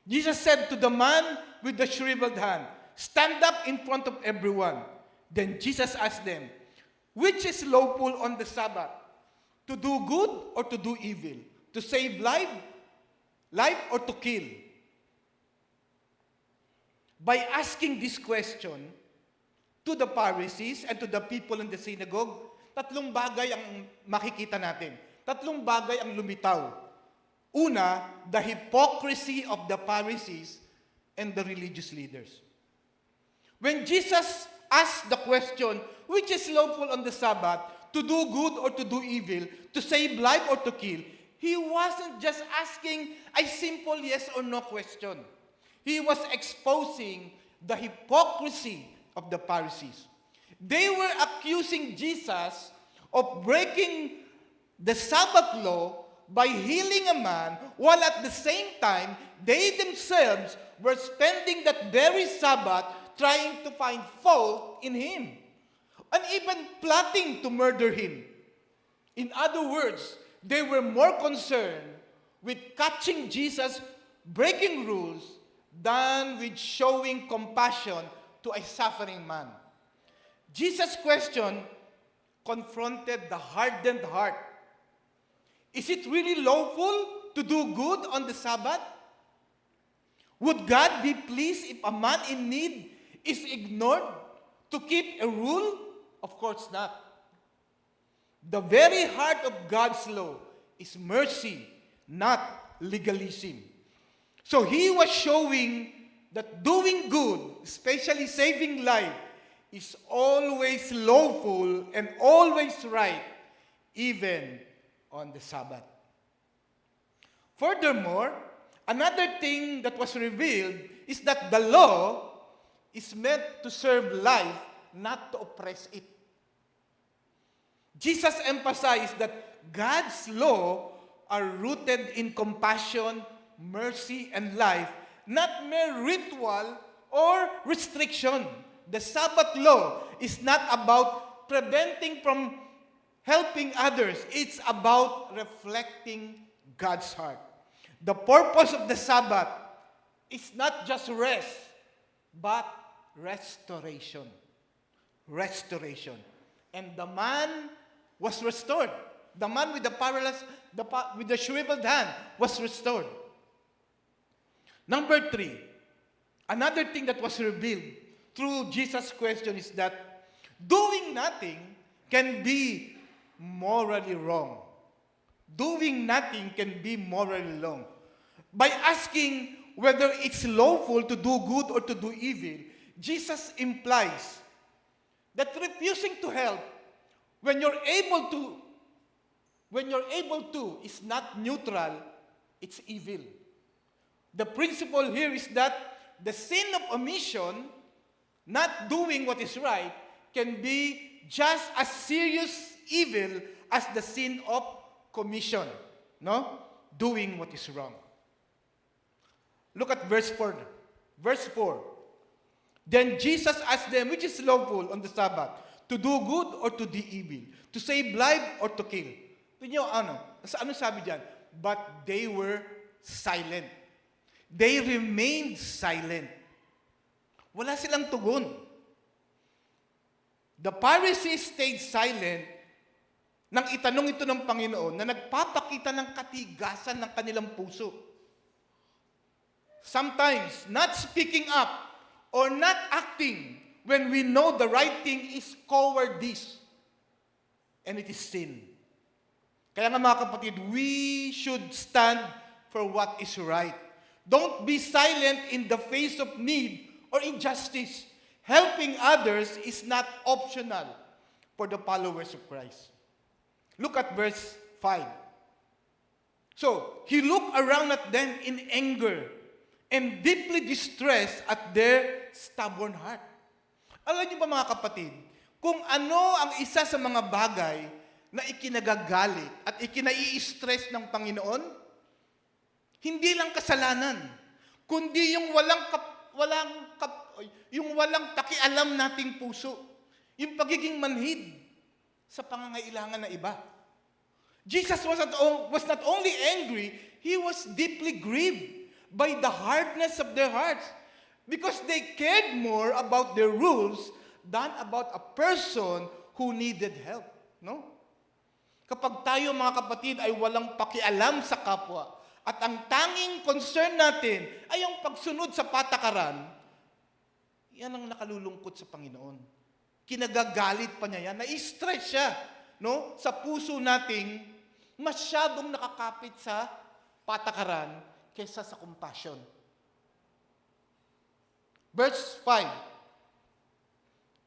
Jesus said to the man with the shriveled hand, stand up in front of everyone. Then Jesus asked them, which is lawful on the Sabbath? To do good or to do evil? To save life or to kill? By asking this question to the Pharisees and to the people in the synagogue, tatlong bagay ang makikita natin. Tatlong bagay ang lumitaw. Una, the hypocrisy of the Pharisees and the religious leaders. When Jesus asked the question, which is lawful on the Sabbath, to do good or to do evil, to save life or to kill, he wasn't just asking a simple yes or no question. He was exposing the hypocrisy of the Pharisees. They were accusing Jesus of breaking the Sabbath law by healing a man, while at the same time, they themselves were spending that very Sabbath trying to find fault in him, and even plotting to murder him. In other words, they were more concerned with catching Jesus breaking rules than with showing compassion to a suffering man. Jesus' question confronted the hardened heart. Is it really lawful to do good on the Sabbath? Would God be pleased if a man in need is ignored to keep a rule? Of course not. The very heart of God's law is mercy, not legalism. So he was showing that doing good, especially saving life, is always lawful and always right, even on the Sabbath. Furthermore, another thing that was revealed is that the law is meant to serve life, not to oppress it. Jesus emphasized that God's law are rooted in compassion, mercy, and life, not mere ritual or restriction. The Sabbath law is not about preventing from helping others. It's about reflecting God's heart. The purpose of the Sabbath is not just rest, but restoration. Restoration. And the man was restored. The man with the paralyzed, with the shriveled hand was restored. Number 3, another thing that was revealed through Jesus' question is that doing nothing can be morally wrong. Doing nothing can be morally wrong. By asking whether it's lawful to do good or to do evil, Jesus implies that refusing to help when you're able to is not neutral, it's evil. The principle here is that the sin of omission, not doing what is right, can be just as serious evil as the sin of commission, no? Doing what is wrong. Look at verse 4. Verse 4. Then Jesus asked them, which is lawful on the Sabbath? To do good or to do evil? To save life or to kill? Tingnan nyo, ano sabi dyan? But they were silent. They remained silent. Wala silang tugon. The Pharisees stayed silent nang itanong ito ng Panginoon na nagpapakita ng katigasan ng kanilang puso. Sometimes, not speaking up or not acting when we know the right thing is cowardice. And it is sin. Kaya nga mga kapatid, we should stand for what is right. Don't be silent in the face of need or injustice. Helping others is not optional for the followers of Christ. Look at verse 5. So, he looked around at them in anger and deeply distressed at their stubborn heart. Alam niyo ba mga kapatid, kung ano ang isa sa mga bagay na ikinagagalit at ikinai-stress ng Panginoon, hindi lang kasalanan, kundi yung walang pakialam nating puso, yung pagiging manhid sa pangangailangan ng iba. Jesus was not only angry, he was deeply grieved by the hardness of their hearts because they cared more about their rules than about a person who needed help. No? Kapag tayo mga kapatid ay walang pakialam sa kapwa at ang tanging concern natin ay ang pagsunod sa patakaran, yan ang nakalulungkot sa Panginoon. Kinagagalit pa niya yan, na-stress siya, no? Sa puso nating masyadong nakakapit sa patakaran kaysa sa compassion. Verse 5.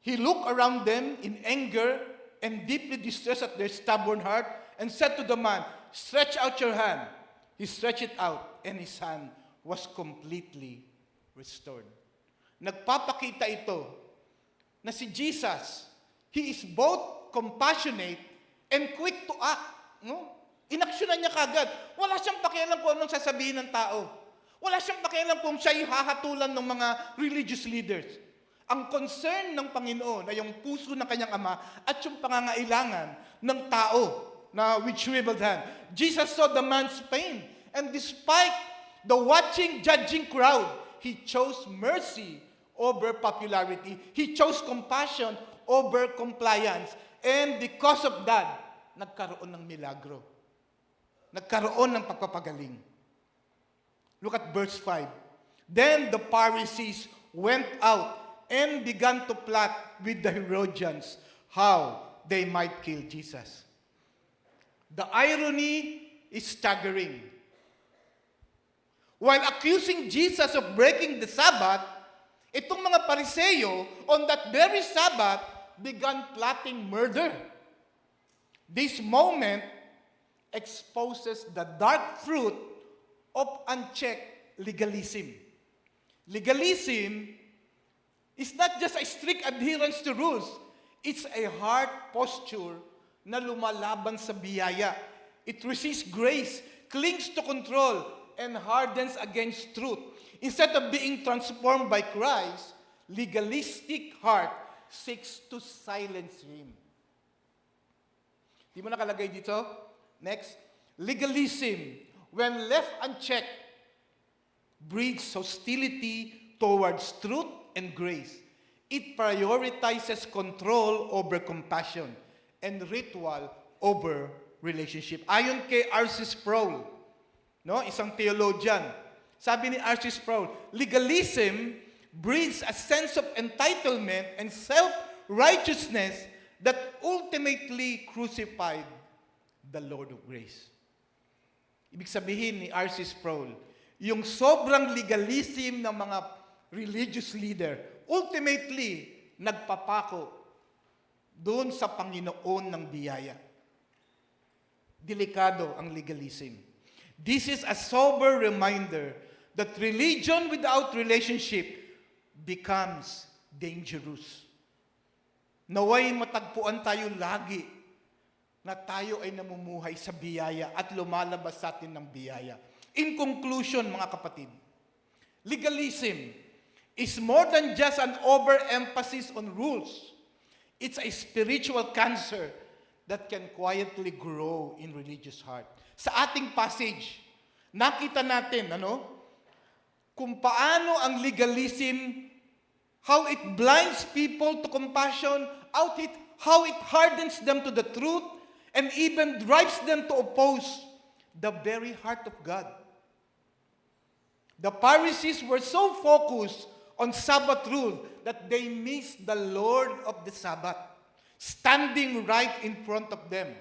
He looked around them in anger and deeply distressed at their stubborn heart and said to the man, "Stretch out your hand." He stretched it out and his hand was completely restored. Nagpapakita ito na si Jesus, he is both compassionate and quick to act. No? Inaksyonan niya kagad. Wala siyang pakialam kung anong sasabihin ng tao. Wala siyang pakialam kung siya'y hahatulan ng mga religious leaders. Ang concern ng Panginoon ay yung puso ng kanyang Ama at yung pangangailangan ng tao na with shriveled hand. Jesus saw the man's pain, and despite the watching, judging crowd, he chose mercy over popularity. He chose compassion over compliance. And because of that, nagkaroon ng milagro. Nagkaroon ng pagpapagaling. Look at verse 5. Then the Pharisees went out and began to plot with the Herodians how they might kill Jesus. The irony is staggering. While accusing Jesus of breaking the Sabbath, itong mga Pariseo on that very Sabbath began plotting murder. This moment exposes the dark fruit of unchecked legalism. Legalism is not just a strict adherence to rules. It's a heart posture na lumalaban sa biyaya. It resists grace, clings to control, and hardens against truth. Instead of being transformed by Christ, legalistic heart seeks to silence Him. Di mo nakalagay dito? Next. Legalism, when left unchecked, breeds hostility towards truth and grace. It prioritizes control over compassion and ritual over relationship. Ayon kay R.C. Sproul, no, isang theologian, sabi ni R.C. Sproul, legalism breeds a sense of entitlement and self-righteousness that ultimately crucified the Lord of grace. Ibig sabihin ni R.C. Sproul, yung sobrang legalism ng mga religious leader, ultimately, nagpapako doon sa Panginoon ng biyaya. Delikado ang legalism. This is a sober reminder that religion without relationship becomes dangerous. Naway matagpuan tayo lagi na tayo ay namumuhay sa biyaya at lumalabas sa atin ng biyaya. In conclusion, mga kapatid, legalism is more than just an overemphasis on rules. It's a spiritual cancer that can quietly grow in religious heart. Sa ating passage, nakita natin, kung paano ang legalism, how it blinds people to compassion, how it hardens them to the truth, and even drives them to oppose the very heart of God. The Pharisees were so focused on Sabbath rule that they missed the Lord of the Sabbath, standing right in front of them.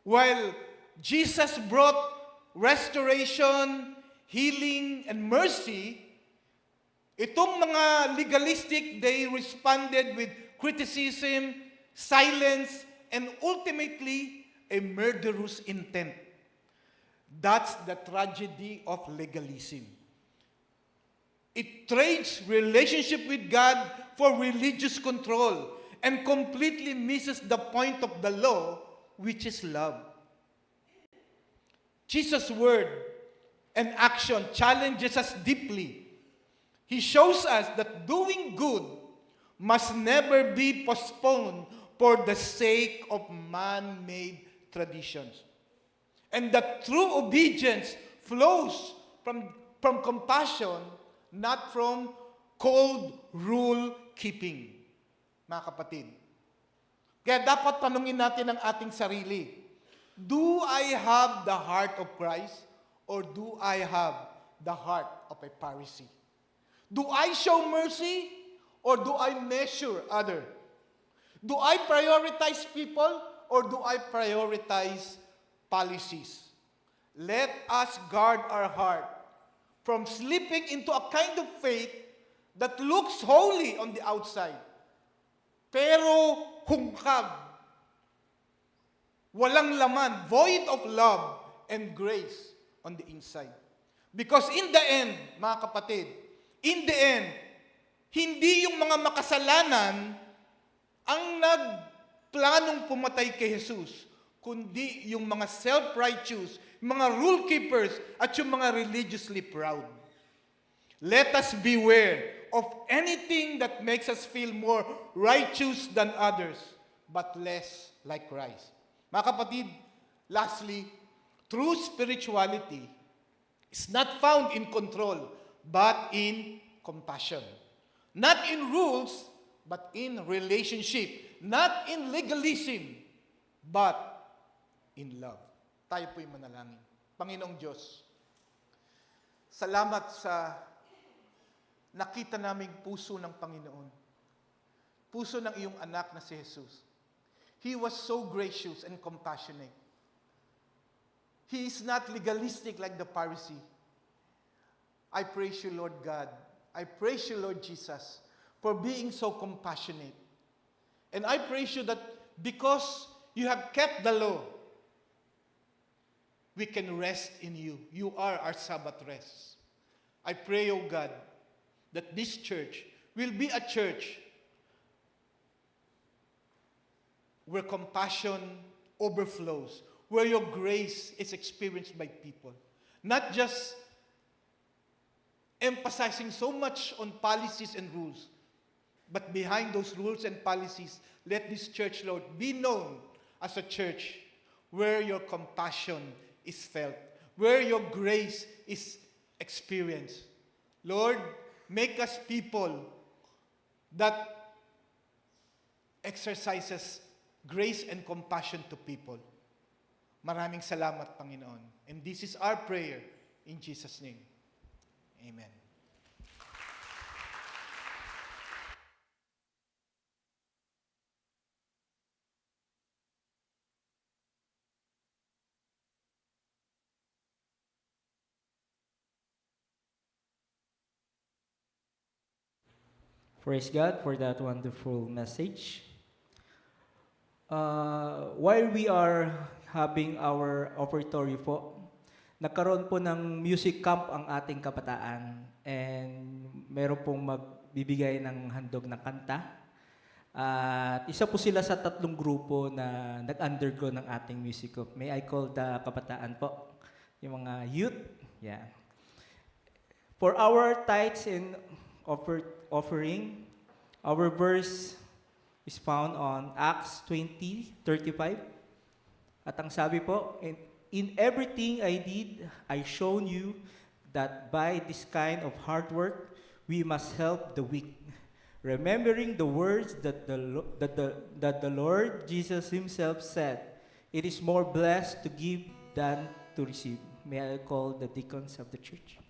While Jesus brought restoration, healing, and mercy, itong mga legalistic, they responded with criticism, silence, and ultimately, a murderous intent. That's the tragedy of legalism. It trades relationship with God for religious control and completely misses the point of the law, which is love. Jesus' word and action challenges us deeply. He shows us that doing good must never be postponed for the sake of man-made traditions. And that true obedience flows from compassion, not from cold rule-keeping. Mga kapatid. Kaya dapat tanungin natin ang ating sarili. Do I have the heart of Christ or do I have the heart of a Pharisee? Do I show mercy or do I measure others? Do I prioritize people or do I prioritize policies? Let us guard our heart from slipping into a kind of faith that looks holy on the outside, pero hungkag, walang laman, void of love and grace on the inside. Because in the end, mga kapatid, in the end, hindi yung mga makasalanan ang nagplanong pumatay kay Jesus, kundi yung mga self-righteous, mga rule keepers, at yung mga religiously proud. Let us beware of anything that makes us feel more righteous than others, but less like Christ. Mga kapatid, lastly, true spirituality is not found in control, but in compassion. Not in rules, but in relationship. Not in legalism, but in love. Tayo po'y manalangin. Panginoong Diyos, salamat sa nakita naming puso ng Panginoon. Puso ng iyong anak na si Jesus. He was so gracious and compassionate. He is not legalistic like the Pharisee. I praise you, Lord God. I praise you, Lord Jesus, for being so compassionate. And I praise you that because you have kept the law, we can rest in you. You are our Sabbath rest. I pray, O God, that this church will be a church where compassion overflows, where your grace is experienced by people. Not just emphasizing so much on policies and rules, but behind those rules and policies, let this church, Lord, be known as a church where your compassion is felt, where your grace is experienced. Lord, make us people that exercises grace and compassion to people. Maraming salamat, Panginoon. And this is our prayer in Jesus' name. Amen. Praise God for that wonderful message. While we are having our offertory po, nagkaroon po ng music camp ang ating kabataan and meron pong magbibigay ng handog ng kanta. At isa po sila sa tatlong grupo na nag-undergo ng ating music camp. May I call the kabataan po, yung mga youth. Yeah. For our tithes and offering, our verse is found on Acts 20:35. At ang sabi po, in everything I did, I shown you that by this kind of hard work, we must help the weak. Remembering the words that the Lord Jesus himself said, it is more blessed to give than to receive. May I call the deacons of the church?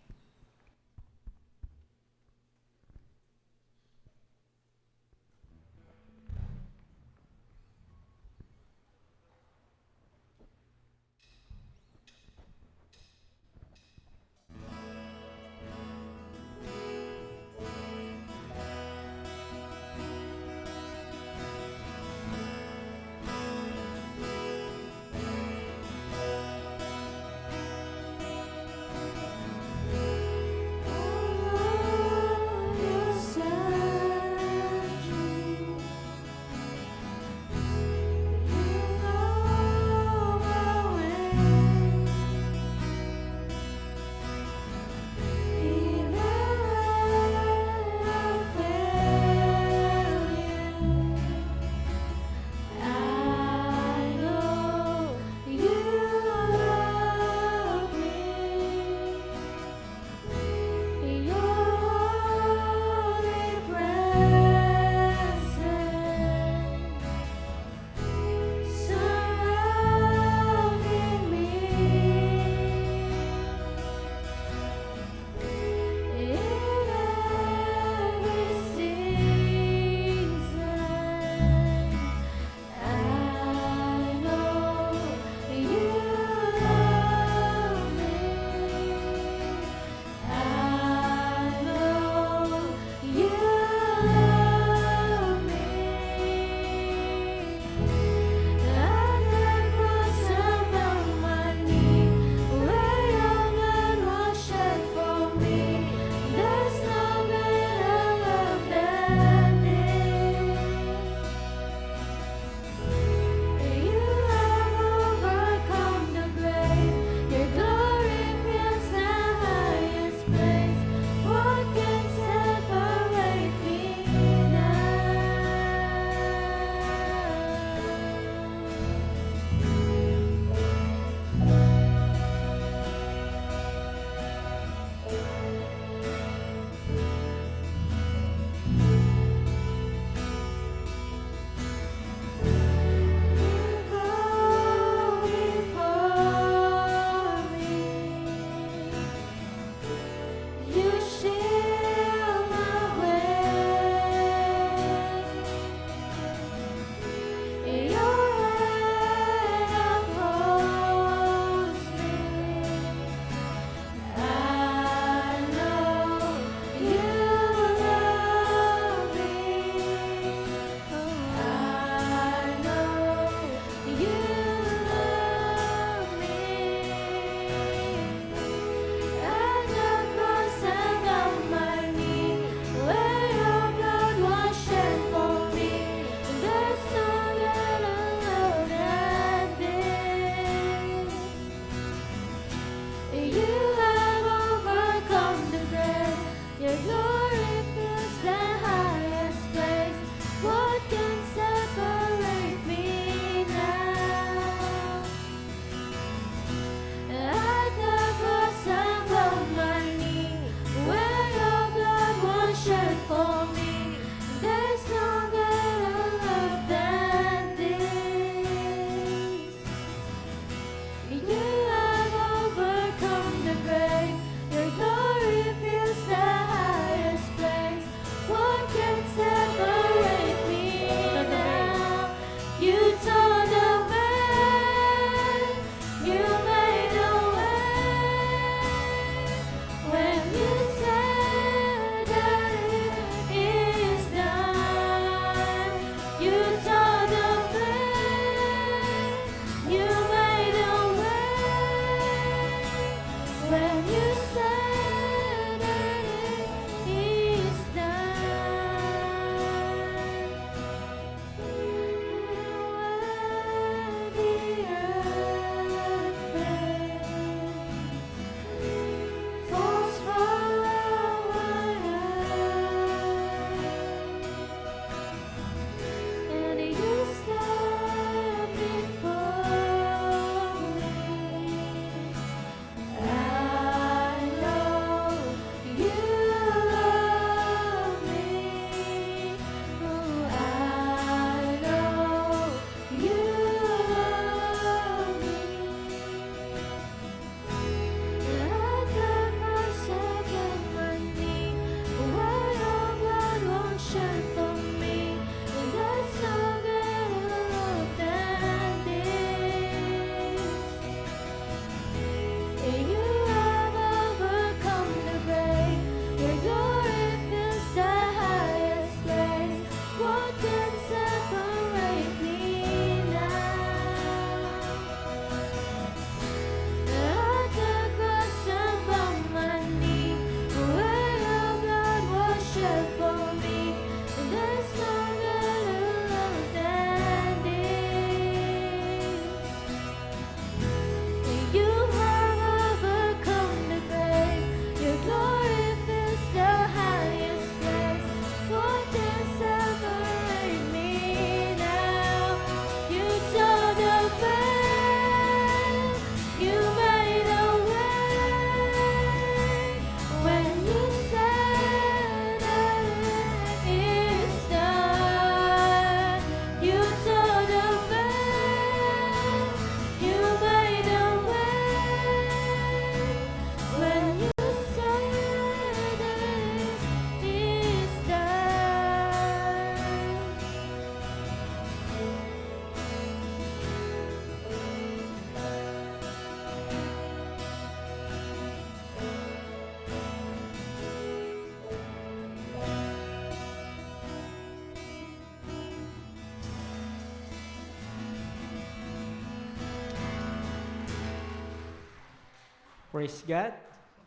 Praise God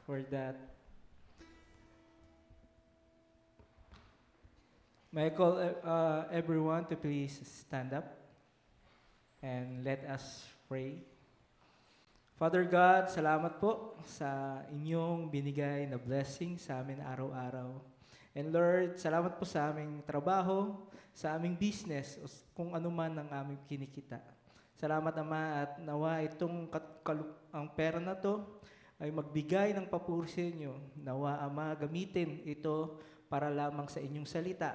for that. May I call everyone to please stand up and let us pray. Father God, salamat po sa inyong binigay na blessing sa amin araw-araw. And Lord, salamat po sa aming trabaho, sa aming business, o kung ano man ang aming kinikita. Salamat Ama at nawa itong ang pera na to ay magbigay ng papuri sa inyo. Nawa Ama, gamitin ito para lamang sa inyong salita,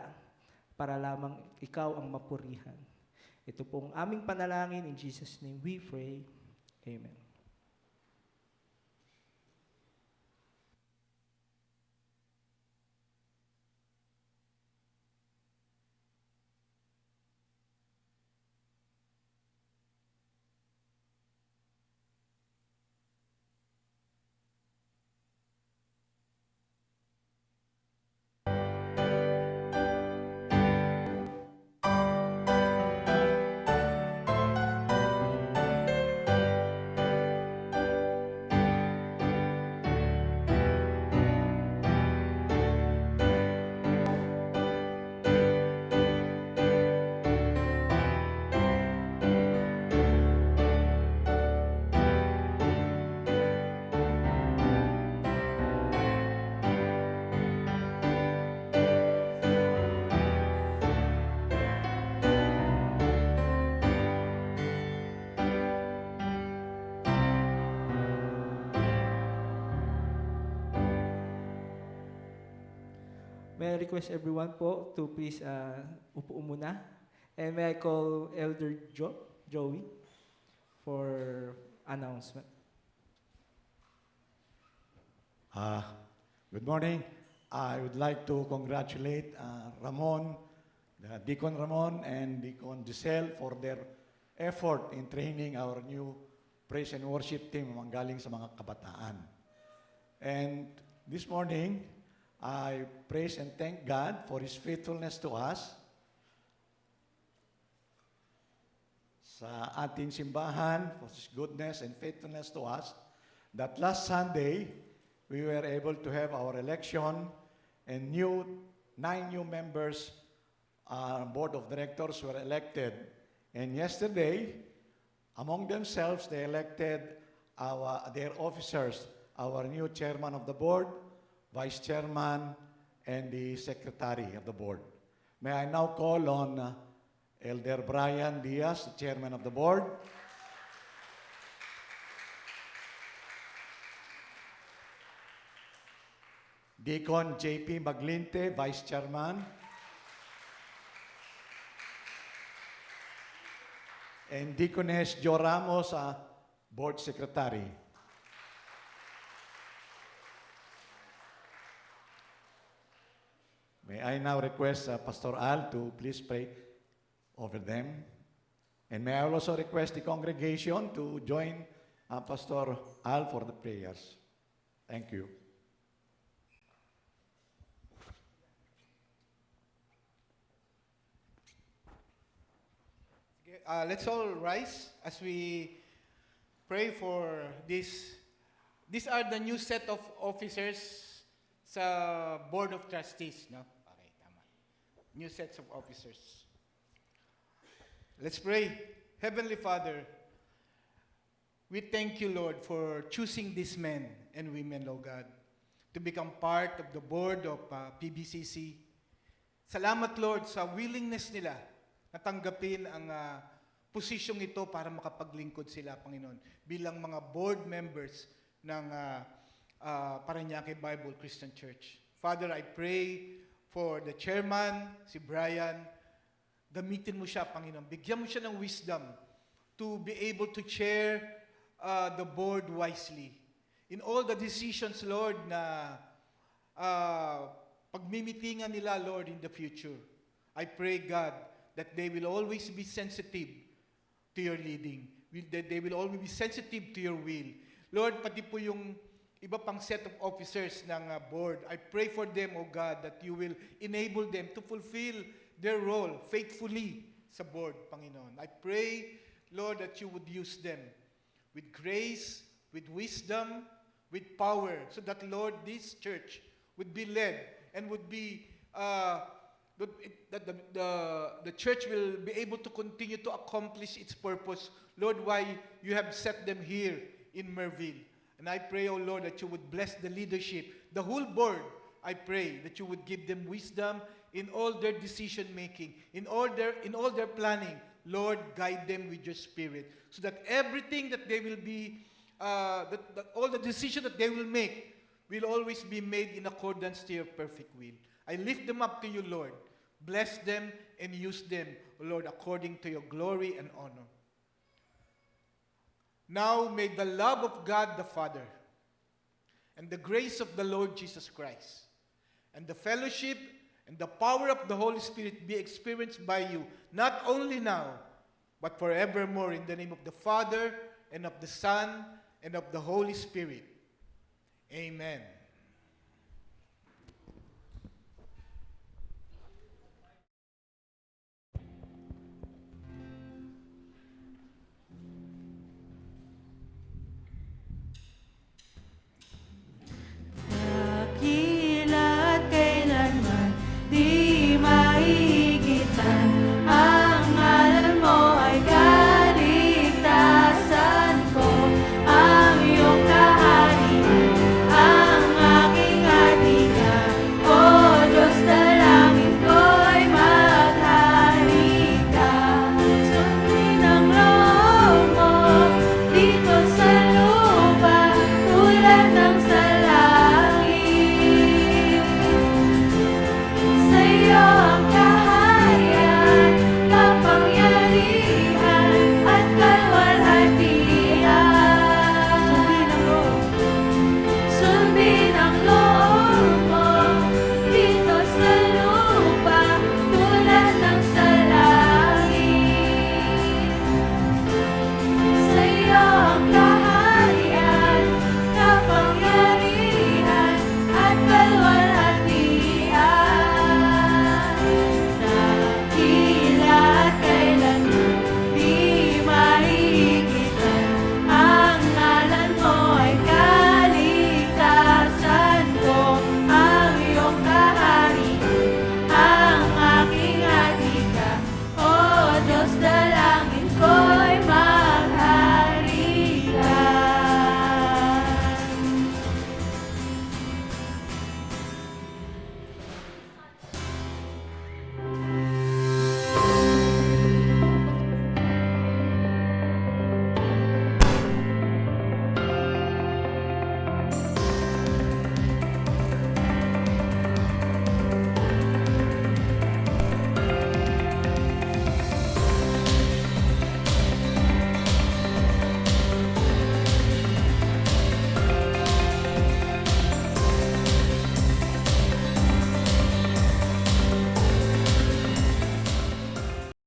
para lamang ikaw ang mapurihan. Ito pong aming panalangin. In Jesus' name we pray. Amen. May I request everyone po to please upo muna. And may I call Elder Joey for announcement. Good morning. I would like to congratulate Ramon, the Deacon Ramon and Deacon Giselle for their effort in training our new praise and worship team manggaling sa mga kabataan. And this morning, I praise and thank God for His faithfulness to us. Sa ating simbahan, for His goodness and faithfulness to us, that last Sunday, we were able to have our election and 9 new members, board of directors were elected. And yesterday, among themselves, they elected their officers, our new chairman of the board, vice chairman, and the secretary of the board. May I now call on Elder Brian Diaz, the chairman of the board. Deacon J.P. Maglinte, vice chairman. And Deaconess Jo Ramos, board secretary. May I now request Pastor Al to please pray over them. And may I also request the congregation to join Pastor Al for the prayers. Thank you. Let's all rise as we pray for this. These are the new set of officers sa Board of Trustees, no? Okay, tama. New sets of officers. Let's pray. Heavenly Father, we thank you, Lord, for choosing these men and women, Lord God, to become part of the board of PBCC. Salamat, Lord, sa willingness nila na tanggapin ang posisyong ito para makapaglingkod sila, Panginoon, bilang mga board members ng Parañaque Bible Christian Church. Father, I pray for the chairman, si Brian. Gamitin mo siya, Panginoon. Bigyan mo siya ng wisdom to be able to chair the board wisely. In all the decisions, Lord, na pagmimitingan nila, Lord, in the future. I pray, God, that they will always be sensitive to your leading. That they will always be sensitive to your will. Lord, pati po yung iba pang set of officers ng board, I pray for them, O God, that you will enable them to fulfill their role faithfully sa board, Panginoon. I pray, Lord, that you would use them with grace, with wisdom, with power, so that, Lord, this church would be led and would be, that the church will be able to continue to accomplish its purpose, Lord, why you have set them here in Merville. And I pray, oh Lord, that you would bless the leadership, the whole board. I pray that you would give them wisdom in all their decision making, in all their planning. Lord, guide them with your Spirit, so that everything that they will be, that all the decisions that they will make will always be made in accordance to your perfect will. I lift them up to you, Lord. Bless them and use them, O Lord, according to your glory and honor. Now may the love of God the Father and the grace of the Lord Jesus Christ and the fellowship and the power of the Holy Spirit be experienced by you, not only now, but forevermore, in the name of the Father and of the Son and of the Holy Spirit. Amen.